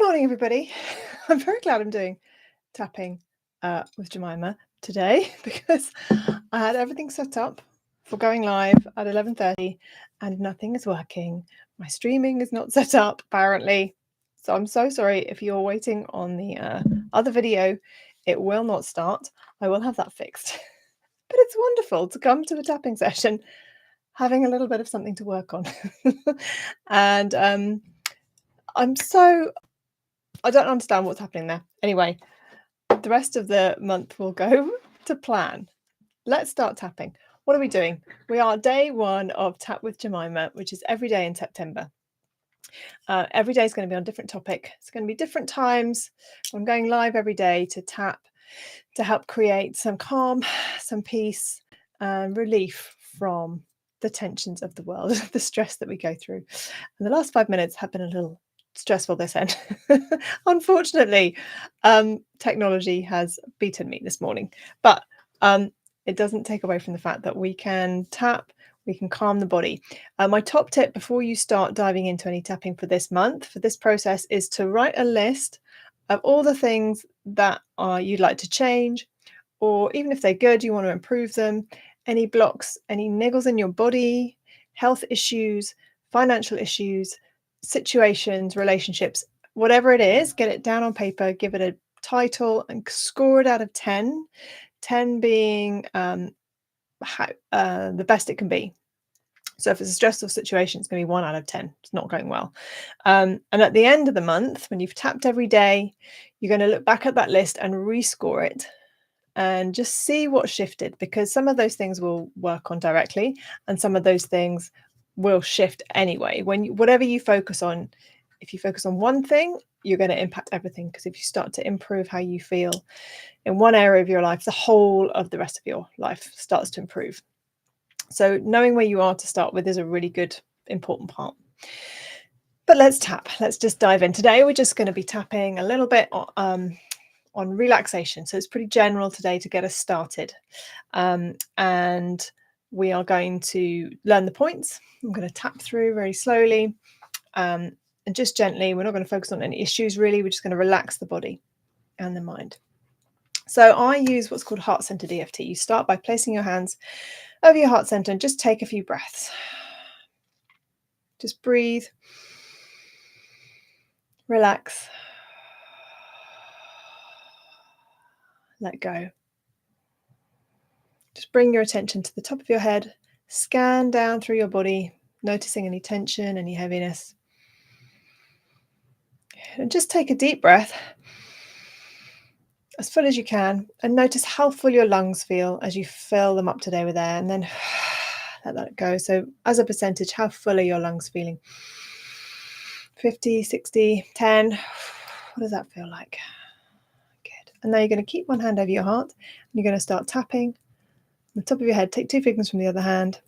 morning, everybody. I'm very glad I'm doing tapping with Jemima today because I had everything set up for going live at 11:30 and nothing is working. My streaming is not set up, apparently. So I'm so sorry if you're waiting on the other video. It will not start. I will have that fixed. But it's wonderful to come to a tapping session having a little bit of something to work on. And I don't understand what's happening there. Anyway, the rest of the month will go to plan. Let's start tapping. What are we doing? We are day one of Tap with Jemima, which is every day in September. Every day is going to be on a different topic. It's going to be different times. I'm going live every day to tap to help create some calm, some peace, and relief from the tensions of the world, the stress that we go through. And the last 5 minutes have been a little stressful this end. Unfortunately, technology has beaten me this morning, but it doesn't take away from the fact that we can tap, we can calm the body. My top tip before you start diving into any tapping for this month, for this process, is to write a list of all the things that you'd like to change, or even if they're good, you want to improve them, any blocks, any niggles in your body, health issues, financial issues, situations, relationships, whatever it is, get it down on paper, give it a title and score it out of 10, 10 being the best it can be. So if it's a stressful situation, it's going to be 1 out of 10. It's not going well. And at the end of the month, when you've tapped every day, you're going to look back at that list and rescore it and just see what shifted, because some of those things will work on directly and some of those things will shift anyway. Whatever you focus on, if you focus on one thing, you're going to impact everything, because if you start to improve how you feel in one area of your life, the whole of the rest of your life starts to improve. So knowing where you are to start with is a really good, important part. But let's tap. Let's just dive in. Today, we're just going to be tapping a little bit on relaxation. So it's pretty general today to get us started. And we are going to learn the points. I'm going to tap through very slowly and just gently. We're not going to focus on any issues, really. We're just going to relax the body and the mind. So I use what's called heart-centered EFT. You start by placing your hands over your heart center and just take a few breaths. Just breathe, relax, let go. Just bring your attention to the top of your head, scan down through your body, noticing any tension, any heaviness. And just take a deep breath, as full as you can, and notice how full your lungs feel as you fill them up today with air, and then let that go. So as a percentage, how full are your lungs feeling? 50, 60, 10. What does that feel like? Good. And now you're going to keep one hand over your heart, and you're going to start tapping on the top of your head. Take 2 fingers from the other hand.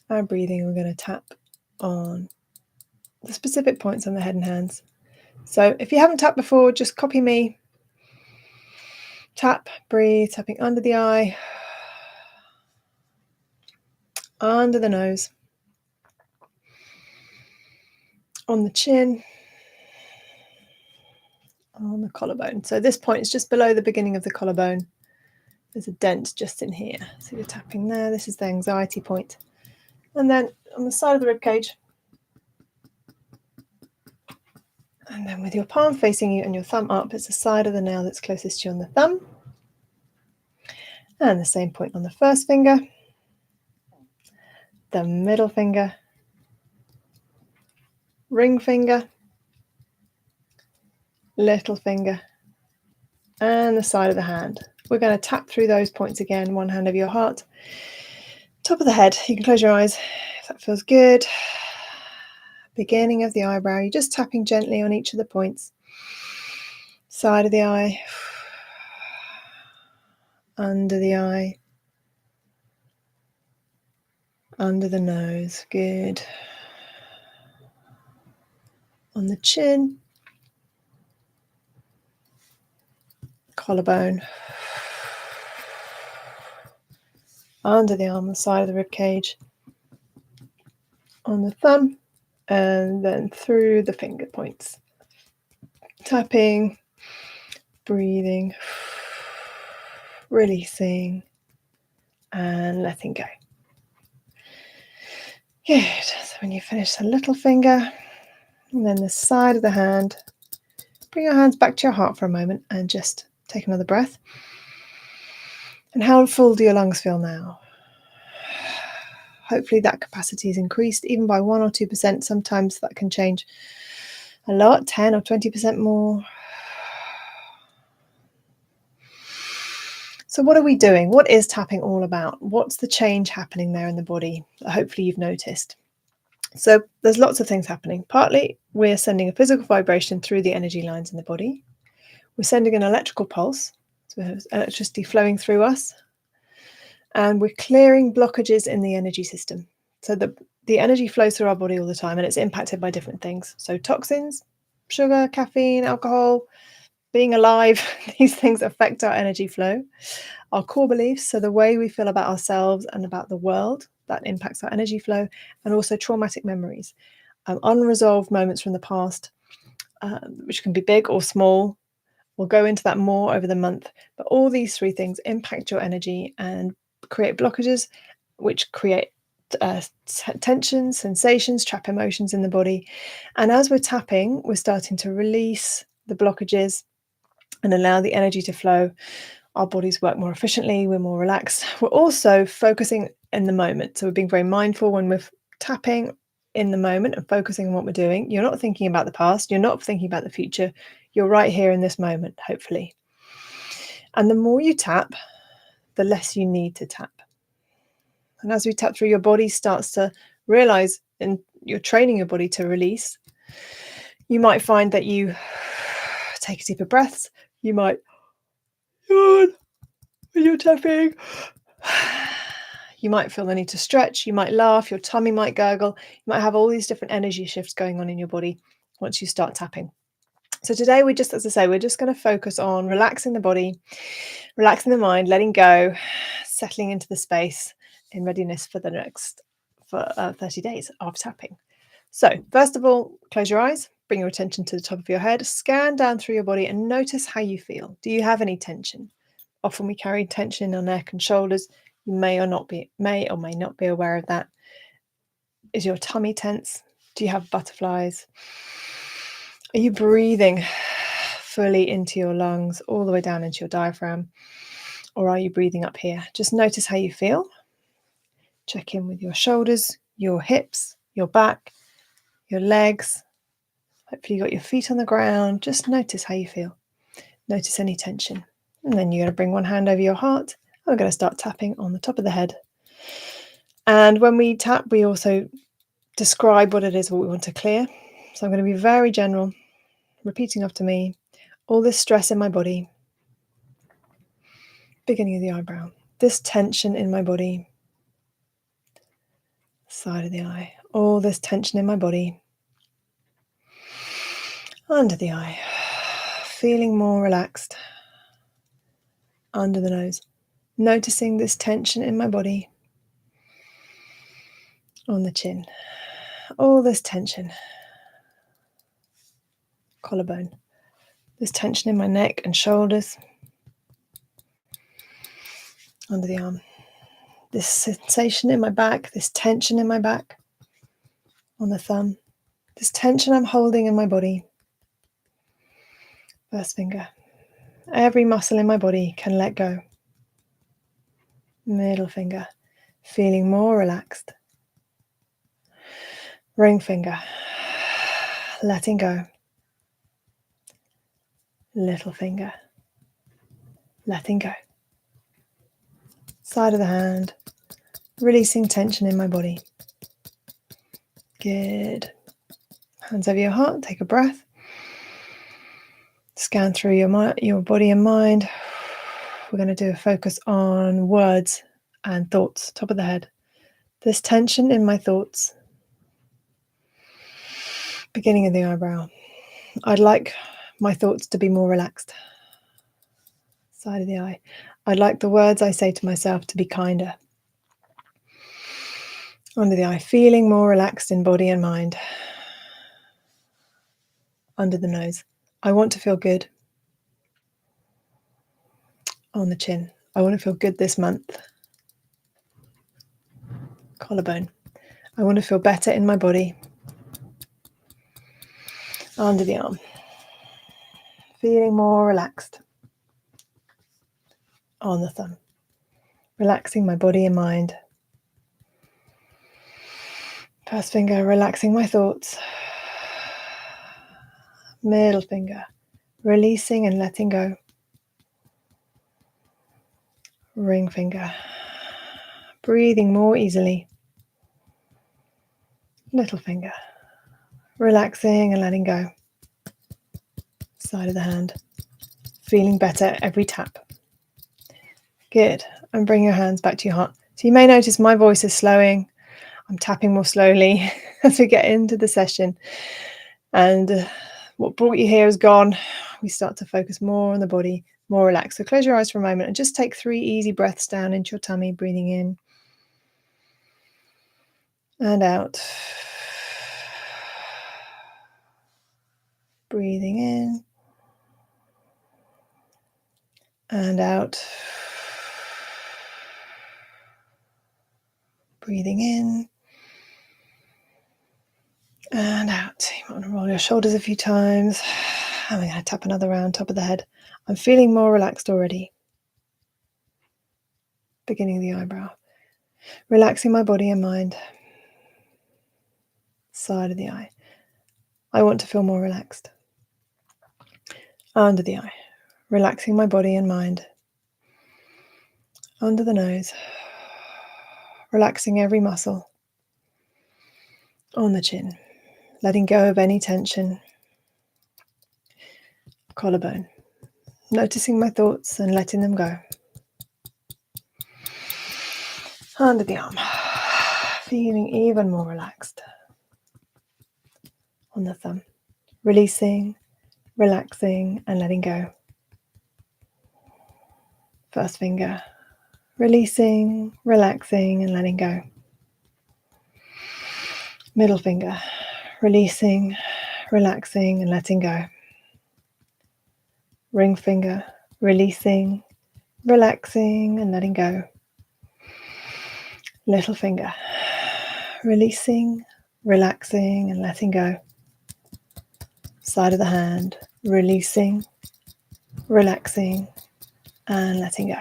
And breathing, we're going to tap on the specific points on the head and hands. So if you haven't tapped before, just copy me. Tap, breathe, tapping under the eye, under the nose, on the chin, on the collarbone. So this point is just below the beginning of the collarbone. There's a dent just in here. So you're tapping there. This is the anxiety point. And then on the side of the rib cage. And then with your palm facing you and your thumb up, it's the side of the nail that's closest to you on the thumb. And the same point on the first finger, the middle finger, ring finger, little finger, and the side of the hand. We're going to tap through those points again, one hand over your heart. Top of the head, you can close your eyes if that feels good. Beginning of the eyebrow, you're just tapping gently on each of the points. Side of the eye, under the eye, under the nose, good. On the chin, collarbone, under the arm, the side of the rib cage, on the thumb, and then through the finger points. Tapping, breathing, releasing, and letting go. Good. So when you finish the little finger and then the side of the hand, bring your hands back to your heart for a moment and just take another breath. And how full do your lungs feel now? Hopefully that capacity is increased even by 1 or 2%. Sometimes that can change a lot, 10 or 20% more. So what are we doing? What is tapping all about? What's the change happening there in the body that hopefully you've noticed? So there's lots of things happening. Partly we're sending a physical vibration through the energy lines in the body. We're sending an electrical pulse, so there's electricity flowing through us. And we're clearing blockages in the energy system. So the energy flows through our body all the time and it's impacted by different things. So toxins, sugar, caffeine, alcohol, being alive, these things affect our energy flow. Our core beliefs, so the way we feel about ourselves and about the world, that impacts our energy flow, and also traumatic memories, unresolved moments from the past, which can be big or small. We'll go into that more over the month, but all these three things impact your energy and create blockages, which create tension, sensations, trap emotions in the body. And as we're tapping, we're starting to release the blockages and allow the energy to flow. Our bodies work more efficiently, we're more relaxed. We're also focusing in the moment. So we're being very mindful when we're tapping in the moment and focusing on what we're doing. You're not thinking about the past, you're not thinking about the future, you're right here in this moment, hopefully. And the more you tap, the less you need to tap. And as we tap through, your body starts to realize, and you're training your body to release. You might find that you take deeper breaths. You might yawn when you're tapping. You might feel the need to stretch. You might laugh. Your tummy might gurgle. You might have all these different energy shifts going on in your body once you start tapping. So today we're just, as I say, we're just going to focus on relaxing the body, relaxing the mind, letting go, settling into the space in readiness for the next 30 days of tapping. So first of all, close your eyes, bring your attention to the top of your head, scan down through your body and notice how you feel. Do you have any tension? Often we carry tension in our neck and shoulders. You may or may not be aware of that. Is your tummy tense? Do you have butterflies? Are you breathing fully into your lungs, all the way down into your diaphragm? Or are you breathing up here? Just notice how you feel. Check in with your shoulders, your hips, your back, your legs. Hopefully you got your feet on the ground. Just notice how you feel. Notice any tension. And then you're going to bring one hand over your heart. We're going to start tapping on the top of the head. And when we tap, we also describe what it is what we want to clear. So I'm going to be very general, repeating after me. All this stress in my body, beginning of the eyebrow. This tension in my body, side of the eye. All this tension in my body, under the eye. Feeling more relaxed, under the nose. Noticing this tension in my body, on the chin. All this tension, collarbone. This tension in my neck and shoulders, under the arm. This sensation in my back, this tension in my back, on the thumb. This tension I'm holding in my body, first finger. Every muscle in my body can let go. Middle finger, feeling more relaxed. Ring finger, letting go. Little finger, letting go. Side of the hand, releasing tension in my body. Good. Hands over your heart, take a breath. Scan through your body and mind. We're going to do a focus on words and thoughts, top of the head. This tension in my thoughts, beginning of the eyebrow. I'd like my thoughts to be more relaxed. Side of the eye. I'd like the words I say to myself to be kinder. Under the eye, feeling more relaxed in body and mind. Under the nose. I want to feel good on the chin. I want to feel good this month. Collarbone. I want to feel better in my body. Under the arm. Feeling more relaxed. On the thumb. Relaxing my body and mind. First finger, relaxing my thoughts. Middle finger, releasing and letting go. Ring finger, breathing more easily. Little finger, relaxing and letting go. Side of the hand, feeling better every tap. Good. And bring your hands back to your heart. So you may notice my voice is slowing. I'm tapping more slowly as we get into the session. And what brought you here is gone. We start to focus more on the body, more relaxed. So close your eyes for a moment and just take 3 easy breaths down into your tummy, breathing in and out. Breathing in and out. Breathing in and out. You want to roll your shoulders a few times. And we're going to tap another round, top of the head. I'm feeling more relaxed already. Beginning of the eyebrow. Relaxing my body and mind. Side of the eye. I want to feel more relaxed. Under the eye. Relaxing my body and mind. Under the nose. Relaxing every muscle. On the chin. Letting go of any tension. Collarbone. Noticing my thoughts and letting them go. Under the arm. Feeling even more relaxed. On the thumb. Releasing, relaxing, and letting go. First finger. Releasing, relaxing, and letting go. Middle finger. Releasing, relaxing, and letting go. Ring finger. Releasing, relaxing, and letting go. Little finger. Releasing, relaxing, and letting go. Side of the hand. Releasing, relaxing, and letting go.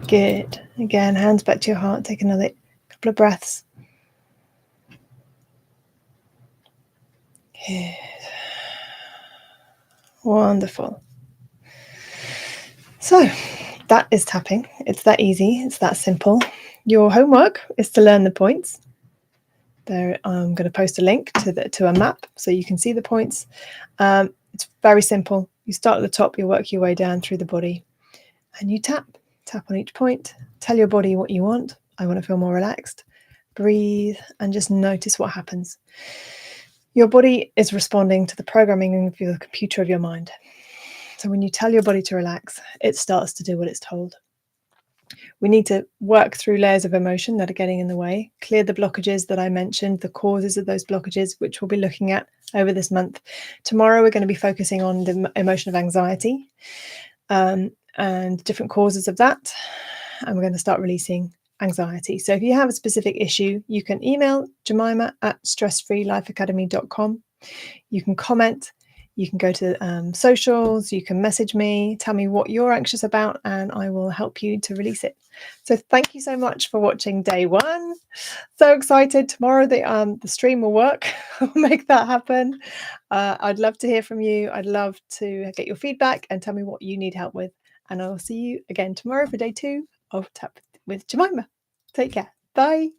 Good. Again, hands back to your heart. Take another couple of breaths. Good. Wonderful. So that is tapping. It's that easy. It's that simple. Your homework is to learn the points. There, I'm going to post a link to a map so you can see the points. It's very simple. You start at the top, you work your way down through the body, and you tap on each point. Tell your body what you want. I want to feel more relaxed. Breathe and just notice what happens. Your body is responding to the programming of the computer of your mind. So when you tell your body to relax, it starts to do what it's told. We need to work through layers of emotion that are getting in the way, clear the blockages that I mentioned, the causes of those blockages, which we'll be looking at over this month. Tomorrow, we're going to be focusing on the emotion of anxiety and different causes of that. And we're going to start releasing anxiety. So if you have a specific issue, you can email Jemima@stressfreelifeacademy.com. You can comment. You can go to socials, you can message me, tell me what you're anxious about, and I will help you to release it. So thank you so much for watching day 1. So excited. Tomorrow the stream will work. I'll make that happen. I'd love to hear from you. I'd love to get your feedback and tell me what you need help with. And I will see you again tomorrow for day 2 of Tap with Jemima. Take care. Bye.